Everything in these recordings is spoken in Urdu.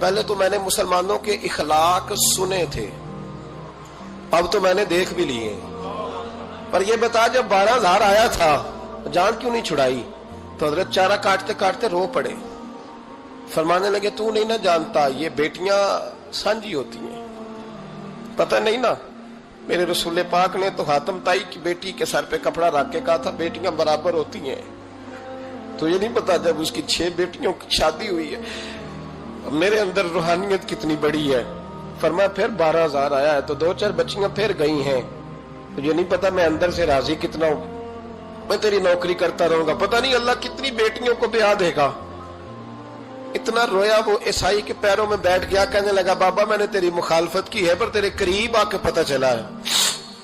پہلے تو میں نے مسلمانوں کے اخلاق سنے تھے، اب تو میں نے دیکھ بھی لیے۔ پر یہ بتا جب 12,000 آیا تھا جان کیوں نہیں چھڑائی؟ تو حضرت چارہ کاٹتے کاٹتے رو پڑے، فرمانے لگے تو نہیں نہ جانتا یہ بیٹیاں سانجی ہوتی ہیں، پتہ نہیں نا؟ میرے رسول پاک نے تو حاتم تائی کی بیٹی کے سر پہ کپڑا رکھ کے کہا تھا بیٹیاں برابر ہوتی ہیں، تو یہ نہیں پتا جب اس کی 6 بیٹیوں کی شادی ہوئی ہے میرے اندر روحانیت کتنی بڑی ہے۔ فرمایا پھر 12,000 آیا ہے تو 2-4 بچیاں پھر گئی ہیں، تو یہ نہیں پتا میں اندر سے راضی کتنا ہوں، میں تیری نوکری کرتا رہوں گا، پتہ نہیں اللہ کتنی بیٹیوں کو بیاہ دے گا۔ اتنا رویا وہ عیسائی کے پیروں میں بیٹھ گیا، کہنے لگا بابا میں نے تیری مخالفت کی ہے پر تیرے قریب آ کے پتہ چلا ہے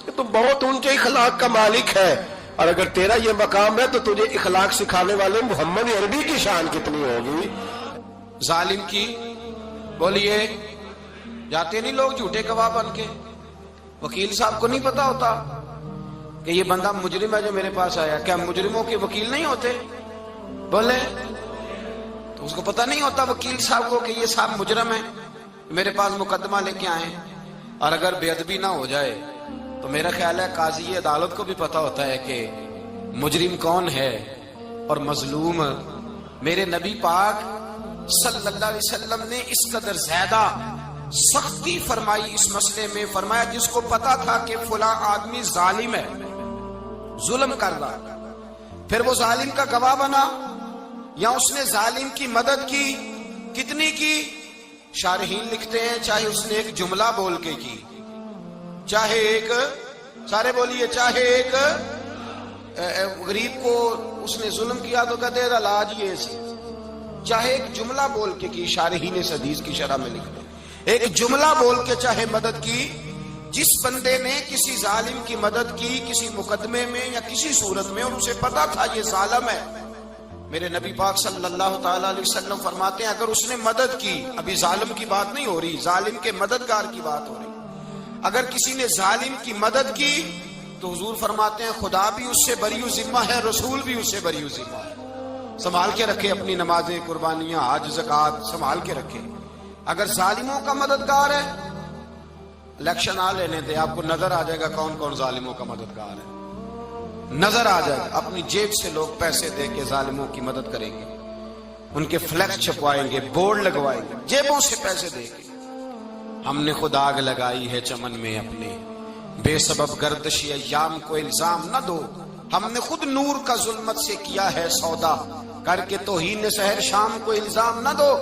کہ تو بہت اونچے اخلاق کا مالک ہے، اور اگر تیرا یہ مقام ہے تو تجھے اخلاق سکھانے والے محمد عربی کی شان کتنی ہوگی۔ ظالم کی بولیے جاتے نہیں لوگ جھوٹے گواہ بن کے، وکیل صاحب کو نہیں پتا ہوتا کہ یہ بندہ مجرم ہے جو میرے پاس آیا، کیا مجرموں کے وکیل نہیں ہوتے؟ بولے تو اس کو پتا نہیں ہوتا وکیل صاحب کو کہ یہ صاحب مجرم ہے، میرے پاس مقدمہ لے کے آئے، اور اگر بے ادبی نہ ہو جائے تو میرا خیال ہے قاضی عدالت کو بھی پتا ہوتا ہے کہ مجرم کون ہے اور مظلوم۔ میرے نبی پاک صلی اللہ علیہ وسلم نے اس قدر زیادہ سختی فرمائی اس مسئلے میں، فرمایا جس کو پتا تھا کہ فلاں آدمی ظالم ہے، ظلم کر رہا، پھر وہ ظالم کا گواہ بنا یا اس نے ظالم کی مدد کی، کتنی کی؟ شارحین لکھتے ہیں چاہے اس نے ایک جملہ بول کے کی، چاہے ایک، سارے بولیے، چاہے ایک غریب کو اس نے ظلم کیا تو کہتے ہیں علاج یہ سی، چاہے ایک جملہ بول کے کی، شارحین اس حدیث کی شرح میں لکھتے ہیں ایک جملہ بول کے چاہے مدد کی، جس بندے نے کسی ظالم کی مدد کی کسی مقدمے میں یا کسی صورت میں اور اسے پتا تھا یہ ظالم ہے، میرے نبی پاک صلی اللہ تعالی علیہ وسلم فرماتے ہیں اگر اس نے مدد کی، ابھی ظالم کی بات نہیں ہو رہی، ظالم کے مددگار کی بات ہو رہی، اگر کسی نے ظالم کی مدد کی تو حضور فرماتے ہیں خدا بھی اس سے بری ذمہ ہے، رسول بھی اس سے بری ذمہ ہے۔ سنبھال کے رکھے اپنی نمازیں، قربانیاں، حج، زکوٰۃ سنبھال کے رکھے۔ اگر ظالموں کا مددگار ہے، الیکشن آ لینے دے، آپ کو نظر آ جائے گا کون کون ظالموں کا مددگار ہے، نظر آ جائے گا۔ اپنی جیب سے لوگ پیسے دے کے ظالموں کی مدد کریں گے، ان کے فلیکس چھپوائیں گے، بورڈ لگوائیں گے، جیبوں سے پیسے دے کے۔ ہم نے خود آگ لگائی ہے چمن میں اپنے، بے سبب گردشی ایام کو الزام نہ دو، ہم نے خود نور کا ظلمت سے کیا ہے سودا، کر کے توہین سحر شام کو الزام نہ دو۔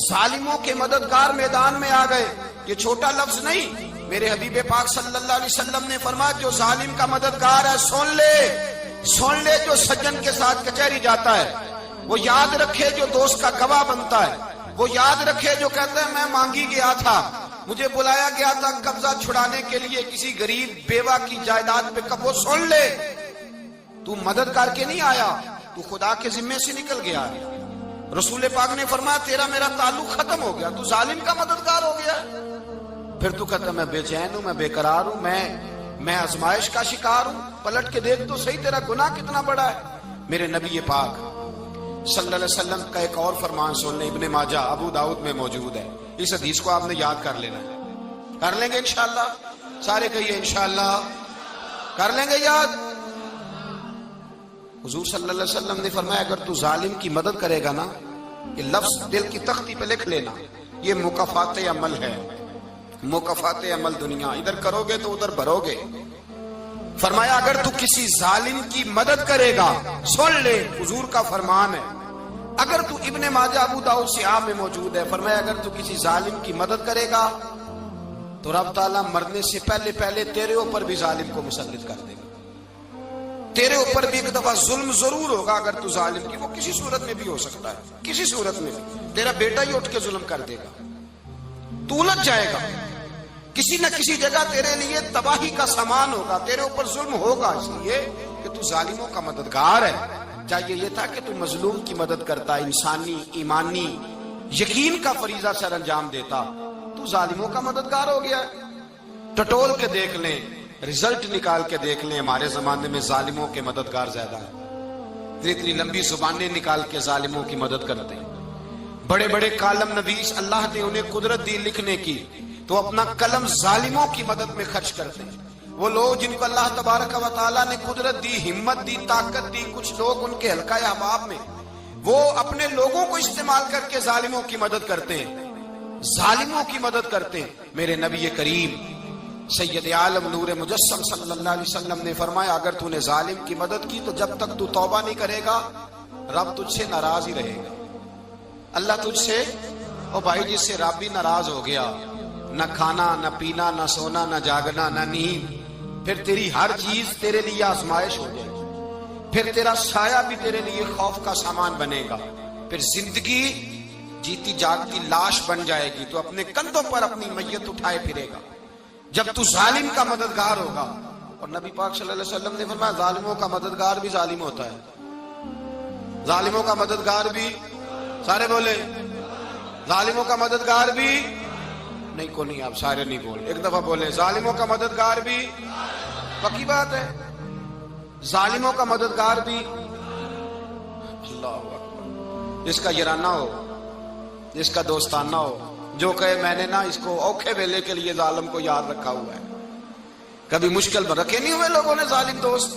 ظالموں کے مددگار میدان میں آ گئے، یہ چھوٹا لفظ نہیں، میرے حبیب پاک صلی اللہ علیہ وسلم نے فرمایا جو ظالم کا مددگار ہے سن لے جو سجن کے ساتھ کچہری جاتا ہے، وہ یاد رکھے جو دوست کا گواہ بنتا ہے، وہ یاد رکھے جو کہتا ہے میں مانگی گیا تھا، مجھے بلایا گیا تھا قبضہ چھڑانے کے لیے کسی غریب بیوہ کی جائیداد پہ، کب وہ سن لے تو مدد کر کے نہیں آیا، تو خدا کے ذمے سے نکل گیا۔ رسول پاک نے فرمایا تیرا میرا تعلق ختم ہو گیا، تو ظالم کا مددگار ہو گیا۔ پھر تو کہتا میں بے چین ہوں، میں بے قرار ہوں، میں آزمائش کا شکار ہوں، پلٹ کے دیکھ تو صحیح تیرا گناہ کتنا بڑا ہے۔ میرے نبی پاک صلی اللہ علیہ وسلم کا ایک اور فرمان سن لیں، ابن ماجہ ابو داؤد میں موجود ہے، اس حدیث کو آپ نے یاد کر لینا ہے، کر لیں گے انشاءاللہ، سارے کہیے انشاءاللہ کر لیں گے یاد۔ حضور صلی اللہ علیہ وسلم نے فرمایا اگر تو ظالم کی مدد کرے گا نا، یہ لفظ دل کی تختی پہ لکھ لینا، یہ مکافات عمل ہے، مکافات عمل دنیا، ادھر کرو گے تو ادھر بھرو گے۔ فرمایا اگر تو کسی ظالم کی مدد کرے گا، سن لے حضور کا فرمان ہے، اگر تو ابن ماجہ ابو داؤد سیاہ میں موجود ہے، فرمایا اگر تو کسی ظالم کی مدد کرے گا تو رب تعالیٰ مرنے سے پہلے تیرے اوپر بھی ظالم کو مسلط کر دے گا، تیرے اوپر بھی ایک دفعہ ظلم ضرور ہوگا اگر تو ظالم کی، وہ کسی صورت میں بھی ہو سکتا ہے، کسی صورت میں تیرا بیٹا ہی اٹھ کے ظلم کر دے گا، تو الجھ جائے گا، کسی نہ کسی جگہ تیرے لیے تباہی کا سامان ہوگا، تیرے اوپر ظلم ہوگا، اس لیے کہ تو ظالموں کا مددگار ہے۔ چاہیے یہ تھا کہ تو مظلوم کی مدد کرتا، انسانی ایمانی یقین کا فریضہ سر انجام دیتا، تو ظالموں کا مددگار ہو گیا۔ ٹٹول کے دیکھ لیں، رزلٹ نکال کے دیکھ لیں، ہمارے زمانے میں ظالموں کے مددگار زیادہ ہیں، اتنی لمبی زبانیں نکال کے ظالموں کی مدد کرتے ہیں، بڑے بڑے کالم نویس اللہ نے انہیں قدرت دی لکھنے کی، تو اپنا قلم ظالموں کی مدد میں خرچ کرتے ہیں۔ وہ لوگ جن کو اللہ تبارک و تعالیٰ نے قدرت دی، ہمت دی، طاقت دی، کچھ لوگ ان کے حلقہ احباب میں، وہ اپنے لوگوں کو استعمال کر کے ظالموں کی مدد کرتے ہیں، ظالموں کی مدد کرتے ہیں۔ میرے نبی کریم سید عالم نور مجسم صلی اللہ علیہ وسلم نے فرمایا، اگر تو نے ظالم کی مدد کی تو جب تک تو توبہ نہیں کرے گا رب تجھ سے ناراض ہی رہے گا۔ اللہ تجھ سے، او بھائی جس سے رب بھی ناراض ہو گیا، نہ کھانا نہ پینا نہ سونا نہ جاگنا نہ نیند، پھر تیری ہر چیز تیرے لیے آزمائش ہو جائے گی، پھر تیرا سایہ بھی تیرے لیے خوف کا سامان بنے گا، پھر زندگی جیتی جاگتی لاش بن جائے گی، تو اپنے کندھوں پر اپنی میت اٹھائے پھرے گا جب تو ظالم کا مددگار ہوگا۔ اور نبی پاک صلی اللہ علیہ وسلم نے فرمایا، ظالموں کا مددگار بھی ظالم ہوتا ہے، ظالموں کا مددگار بھی، سارے بولے ظالموں کا مددگار بھی نہیں، کو نہیں، آپ سارے نہیں بولے، ایک دفعہ بولے ظالموں کا مددگار بھی، پکی بات ہے، ظالموں کا مددگار بھی۔ اللہ اکبر، جس کا یارانہ ہو، جس کا دوستانہ ہو، جو کہے میں نے نا اس کو اوکھے ویلے کے لیے ظالم کو یاد رکھا ہوا ہے۔ کبھی مشکل میں رکھے نہیں ہوئے لوگوں نے ظالم دوست،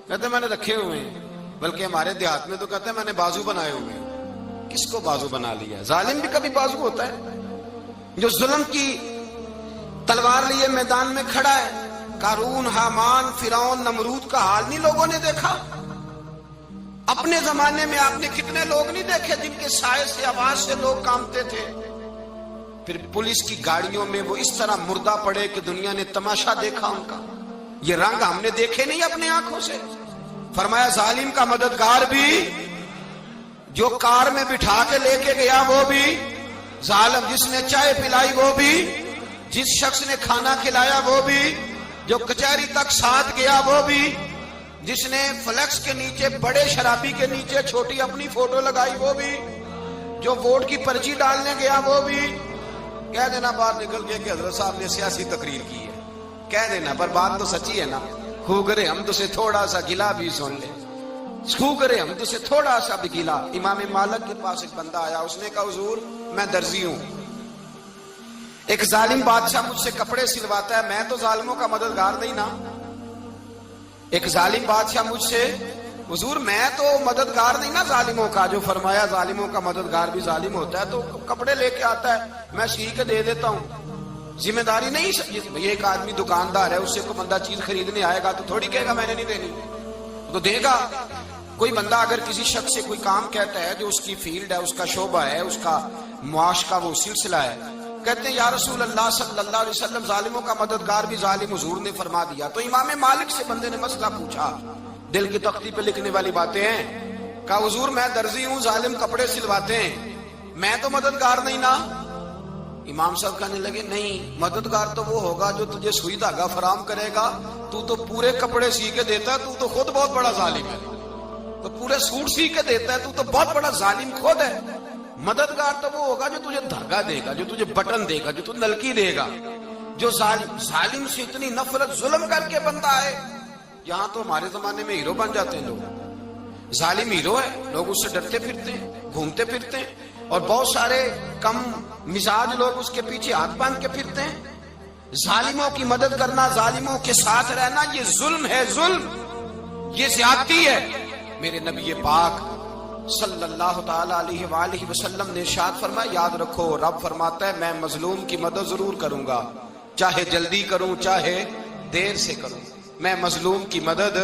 کہتے میں نے رکھے ہوئے ہیں، بلکہ ہمارے دیہات میں تو کہتے ہیں میں نے بازو بنائے ہوئے ہیں۔ کس کو بازو بنا لیا؟ ظالم بھی کبھی بازو ہوتا ہے، جو ظلم کی تلوار لیے میدان میں کھڑا ہے۔ قارون، حامان، فرعون، نمرود کا حال نہیں لوگوں نے دیکھا؟ اپنے زمانے میں آپ نے کتنے لوگ نہیں دیکھے جن کے سائے سے، آواز سے لوگ کانپتے تھے؟ پھر پولیس کی گاڑیوں میں وہ اس طرح مردہ پڑے کہ دنیا نے تماشا دیکھا ان کا۔ یہ رنگ ہم نے دیکھے نہیں اپنے آنکھوں سے۔ فرمایا ظالم کا مددگار بھی، جو کار میں بٹھا کے لے کے گیا وہ بھی ظالم، جس نے چائے پلائی وہ بھی، جس شخص نے کھانا کھلایا وہ بھی، جو کچہری تک ساتھ گیا وہ بھی، جس نے فلیکس کے نیچے، بڑے شرابی کے نیچے چھوٹی اپنی فوٹو لگائی وہ بھی، جو ووٹ کی پرچی ڈالنے گیا وہ بھی۔ کہہ دینا باہر نکل کے کہ حضرت صاحب نے سیاسی تقریر کی ہے، کہہ دینا، پر بات تو سچی ہے نا۔ خو کرے ہم تو سے تھوڑا سا گلا بھی سن لے، خو کرے ہم تو سے تھوڑا سا بھی گلا۔ امام مالک کے پاس ایک بندہ آیا، اس نے کہا حضور میں درزی ہوں، ایک ظالم بادشاہ مجھ سے کپڑے سلواتا ہے، میں تو ظالموں کا مددگار نہیں نا۔ ایک ظالم بادشاہ مجھ سے، حضور میں تو مددگار نہیں نا ظالموں کا، جو فرمایا ظالموں کا مددگار بھی ظالم ہوتا ہے، تو کپڑے لے کے آتا ہے میں سی کے دے دیتا ہوں، ذمہ داری نہیں۔ ایک آدمی دکاندار ہے، اس سے کوئی بندہ چیز خریدنے آئے گا تو تھوڑی کہے گا میں نے نہیں دینی، تو دے گا۔ کوئی بندہ اگر کسی شخص سے کوئی کام کہتا ہے جو اس کی فیلڈ ہے، اس کا شعبہ ہے، اس کا معاش کا وہ سلسلہ ہے، کہتے ہیں یا رسول اللہ صلی اللہ علیہ وسلم ظالموں کا مددگار بھی ظالم، حضور نے فرما دیا۔ تو امام مالک سے بندے نے مسئلہ پوچھا، دل کی تختی پہ لکھنے والی باتیں ہیں، کہا حضور میں درزی ہوں، ظالم کپڑے سلواتے ہیں، میں تو مددگار نہیں نا۔ امام صاحب کہنے لگے نہیں، مددگار تو وہ ہوگا جو تجھے سوئی دھاگا فراہم کرے گا، تو تو پورے کپڑے سی کے دیتا ہے، تو تو خود بہت بڑا ظالم ہے، تو پورے سوٹ سی کے دیتا ہے، تو بہت بڑا ظالم خود ہے۔ مددگار تو وہ ہوگا جو تجھے دھاگا دے گا، جو تجھے بٹن دے گا، جو تجھے نلکی دے گا۔ جو ظالم سے اتنی نفرت ظلم کر کے بندہ ہے، یہاں تو ہمارے زمانے میں ہیرو بن جاتے ہیں لوگ، ظالم ہیرو ہے، لوگ اس سے ڈرتے پھرتے ہیں، گھومتے پھرتے ہیں، اور بہت سارے کم مزاج لوگ اس کے پیچھے ہاتھ باندھ کے پھرتے ہیں۔ ظالموں کی مدد کرنا، ظالموں کے ساتھ رہنا، یہ ظلم ہے، ظلم، یہ زیادتی ہے۔ میرے نبی پاک صلی اللہ تعالی علیہ وآلہ وسلم نے ارشاد فرمایا، یاد رکھو رب فرماتا ہے میں مظلوم کی مدد ضرور کروں گا، چاہے جلدی کروں چاہے دیر سے کروں، میں مظلوم کی مدد۔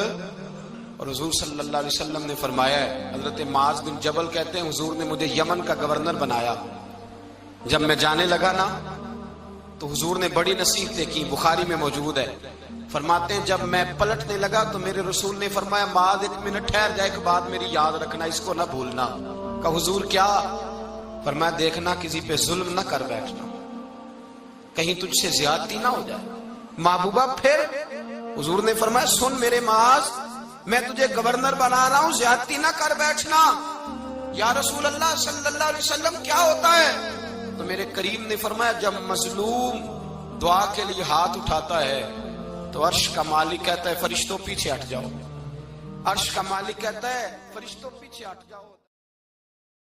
اور حضور صلی اللہ علیہ وسلم نے فرمایا ہے، حضرت معاذ بن جبل کہتے ہیں حضور نے مجھے یمن کا گورنر بنایا، جب میں جانے لگا نا تو حضور نے بڑی نصیحتیں کی، بخاری میں موجود ہے، فرماتے ہیں جب میں پلٹنے لگا تو میرے رسول نے فرمایا معاذ ایک منٹ ٹھہر جا، ایک بات میری یاد رکھنا، اس کو نہ بھولنا۔ کہا حضور کیا؟ فرمایا دیکھنا کسی پہ ظلم نہ کر بیٹھنا، کہیں تجھ سے زیادتی نہ ہو جائے۔ محبوبہ پھر حضور نے فرمایا سن میرے معاذ، میں تجھے گورنر بنا رہا ہوں، زیادتی نہ کر بیٹھنا۔ یا رسول اللہ صلی اللہ علیہ وسلم کیا ہوتا ہے؟ تو میرے کریم نے فرمایا جب مظلوم دعا کے لیے ہاتھ اٹھاتا ہے تو عرش کا مالک کہتا ہے فرشتوں پیچھے ہٹ جاؤ، عرش کا مالک کہتا ہے فرشتوں پیچھے ہٹ جاؤ۔